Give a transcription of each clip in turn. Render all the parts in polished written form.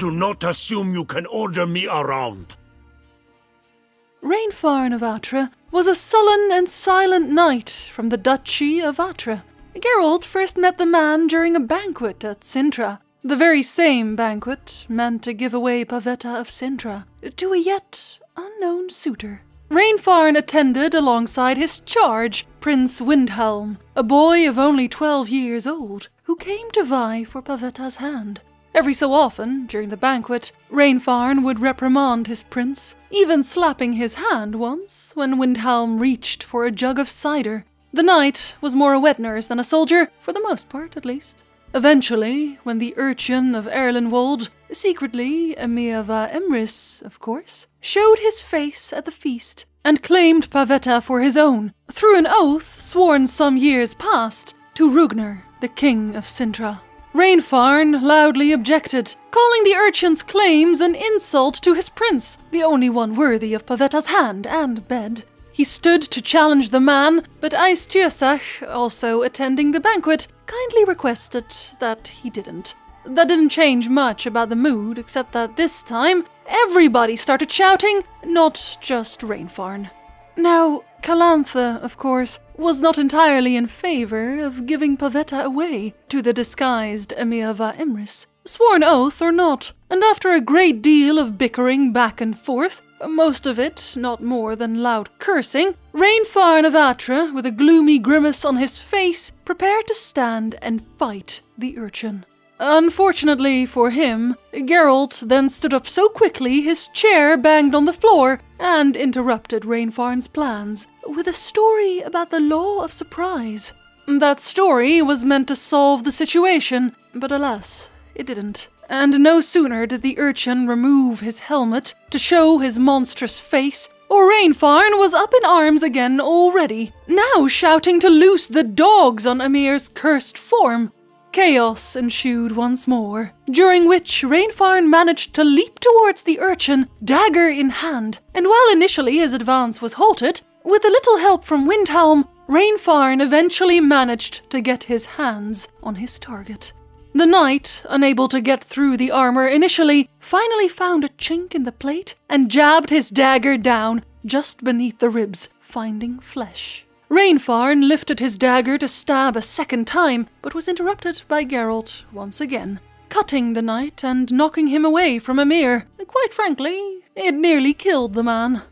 Do not assume you can order me around. Rainfarn of Atra was a sullen and silent knight from the Duchy of Atra. Geralt first met the man during a banquet at Cintra, the very same banquet meant to give away Pavetta of Cintra to a yet unknown suitor. Rainfarn attended alongside his charge, Prince Windhelm, a boy of only 12 years old, who came to vie for Pavetta's hand. Every so often, during the banquet, Rainfarn would reprimand his prince, even slapping his hand once when Windhelm reached for a jug of cider. The knight was more a wet nurse than a soldier, for the most part at least. Eventually, when the urchin of Erlenwold, secretly Emiava Emrys, of course, showed his face at the feast and claimed Pavetta for his own, through an oath sworn some years past to Rugner, the king of Cintra. Rainfarn loudly objected, calling the urchin's claims an insult to his prince, the only one worthy of Pavetta's hand and bed. He stood to challenge the man, but Aistyrsak, also attending the banquet, kindly requested that he didn't. That didn't change much about the mood, except that this time, everybody started shouting, not just Rainfarn. Now, Calantha, of course, was not entirely in favor of giving Pavetta away to the disguised Emiava Emrys, sworn oath or not, and after a great deal of bickering back and forth, most of it not more than loud cursing, Rainfarn of Atra, with a gloomy grimace on his face, prepared to stand and fight the urchin. Unfortunately for him, Geralt then stood up so quickly his chair banged on the floor and interrupted Rainfarn's plans with a story about the law of surprise. That story was meant to solve the situation, but alas, it didn't. And no sooner did the urchin remove his helmet to show his monstrous face, or Rainfarn was up in arms again already, now shouting to loose the dogs on Amir's cursed form. Chaos ensued once more, during which Rainfarn managed to leap towards the urchin, dagger in hand, and while initially his advance was halted, with a little help from Windhelm, Rainfarn eventually managed to get his hands on his target. The knight, unable to get through the armor initially, finally found a chink in the plate and jabbed his dagger down just beneath the ribs, finding flesh. Rainfarn lifted his dagger to stab a second time, but was interrupted by Geralt once again, cutting the knight and knocking him away from Emir. Quite frankly, it nearly killed the man.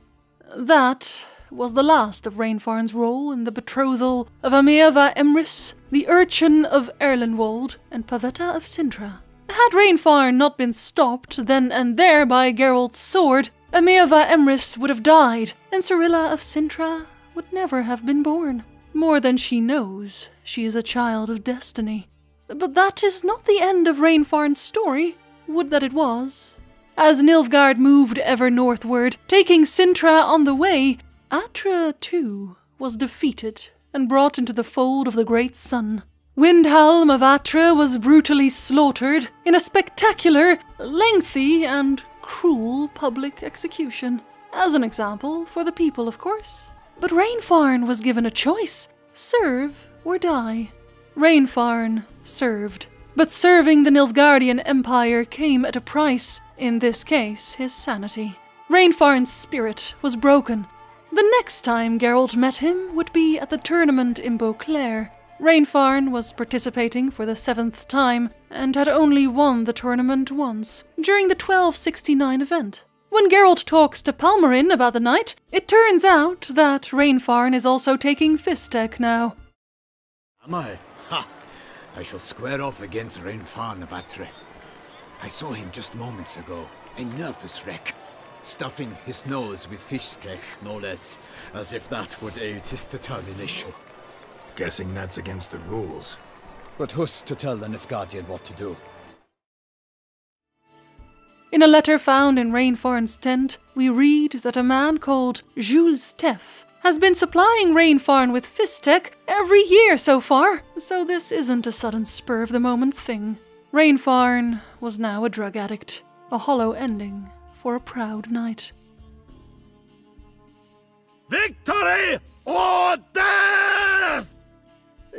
That was the last of Rainfarn's role in the betrothal of Emiava Emrys, the urchin of Erlenwold, and Pavetta of Cintra. Had Rainfarn not been stopped then and there by Geralt's sword, Emiava Emrys would have died, and Cirilla of Cintra would never have been born. More than she knows, she is a child of destiny. But that is not the end of Rainfarn's story. Would that it was. As Nilfgaard moved ever northward, taking Cintra on the way, Atra, too, was defeated and brought into the fold of the Great Sun. Windhelm of Atra was brutally slaughtered in a spectacular, lengthy, and cruel public execution. As an example, for the people, of course. But Rainfarn was given a choice: serve or die. Rainfarn served. But serving the Nilfgaardian Empire came at a price, in this case his sanity. Rainfarn's spirit was broken. The next time Geralt met him would be at the tournament in Beauclair. Rainfarn was participating for the 7th time and had only won the tournament once, during the 1269 event. When Geralt talks to Palmerin about the night, it turns out that Rainfarn is also taking Fistek now. Am I? Ha! I shall square off against Rainfarn of Atre. I saw him just moments ago, a nervous wreck, stuffing his nose with fish steak, no less, as if that would aid his determination. Guessing that's against the rules. But who's to tell the Nilfgaardian what to do? In a letter found in Rainfarn's tent, we read that a man called Jules Teff has been supplying Rainfarn with Fistek every year so far, so this isn't a sudden spur-of-the-moment thing. Rainfarn was now a drug addict, a hollow ending for a proud knight. Victory or death!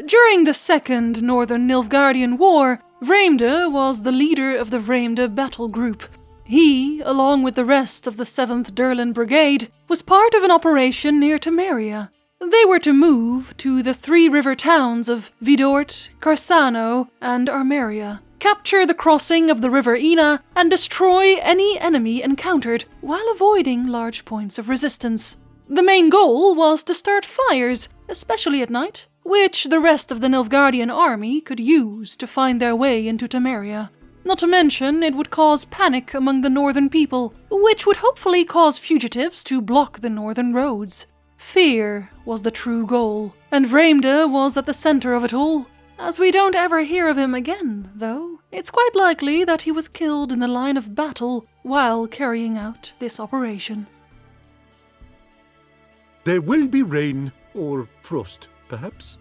During the Second Northern Nilfgaardian War, Vreemde was the leader of the Vreemde battle group. He, along with the rest of the 7th Durlan Brigade, was part of an operation near Temeria. They were to move to the 3 river towns of Vidort, Carsano, and Armeria, capture the crossing of the River Ina, and destroy any enemy encountered while avoiding large points of resistance. The main goal was to start fires, especially at night, which the rest of the Nilfgaardian army could use to find their way into Temeria. Not to mention, it would cause panic among the northern people, which would hopefully cause fugitives to block the northern roads. Fear was the true goal, and Vreemde was at the center of it all. As we don't ever hear of him again, though, it's quite likely that he was killed in the line of battle while carrying out this operation. There will be rain, or frost, perhaps.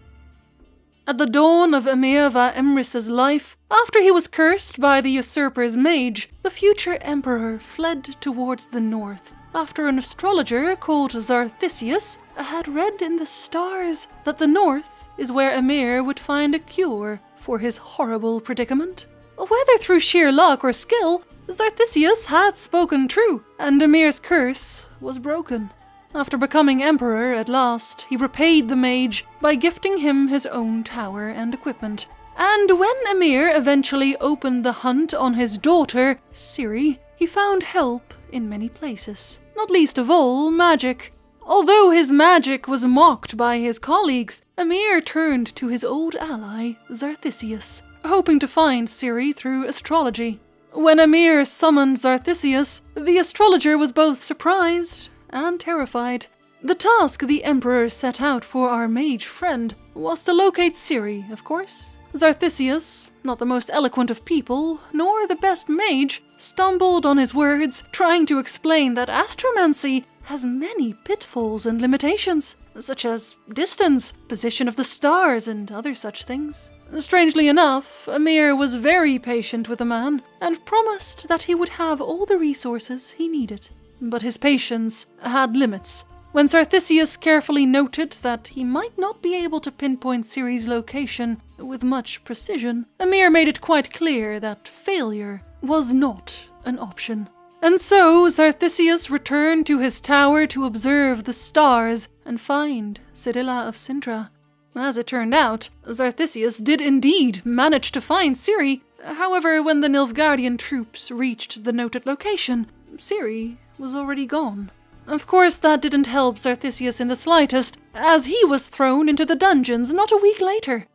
At the dawn of Emir va Emrys's life, after he was cursed by the usurper's mage, the future emperor fled towards the north, after an astrologer called Xarthisius had read in the stars that the north is where Emir would find a cure for his horrible predicament. Whether through sheer luck or skill, Xarthisius had spoken true, and Emir's curse was broken. After becoming emperor at last, he repaid the mage by gifting him his own tower and equipment. And when Emir eventually opened the hunt on his daughter, Ciri, he found help in many places, not least of all magic. Although his magic was mocked by his colleagues, Emir turned to his old ally, Xarthisius, hoping to find Ciri through astrology. When Emir summoned Xarthisius, the astrologer was both surprised and terrified. The task the Emperor set out for our mage friend was to locate Ciri, of course. Xarthisius, not the most eloquent of people, nor the best mage, stumbled on his words, trying to explain that astromancy has many pitfalls and limitations, such as distance, position of the stars, and other such things. Strangely enough, Emir was very patient with the man, and promised that he would have all the resources he needed. But his patience had limits. When Xarthisius carefully noted that he might not be able to pinpoint Ciri's location with much precision, Emir made it quite clear that failure was not an option. And so Xarthisius returned to his tower to observe the stars and find Cyrilla of Cintra. As it turned out, Xarthisius did indeed manage to find Ciri. However, when the Nilfgaardian troops reached the noted location, Ciri was already gone. Of course, that didn't help Xarthisius in the slightest, as he was thrown into the dungeons not a week later.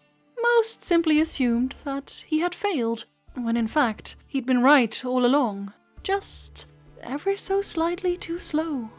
Most simply assumed that he had failed, when in fact he'd been right all along, just ever so slightly too slow.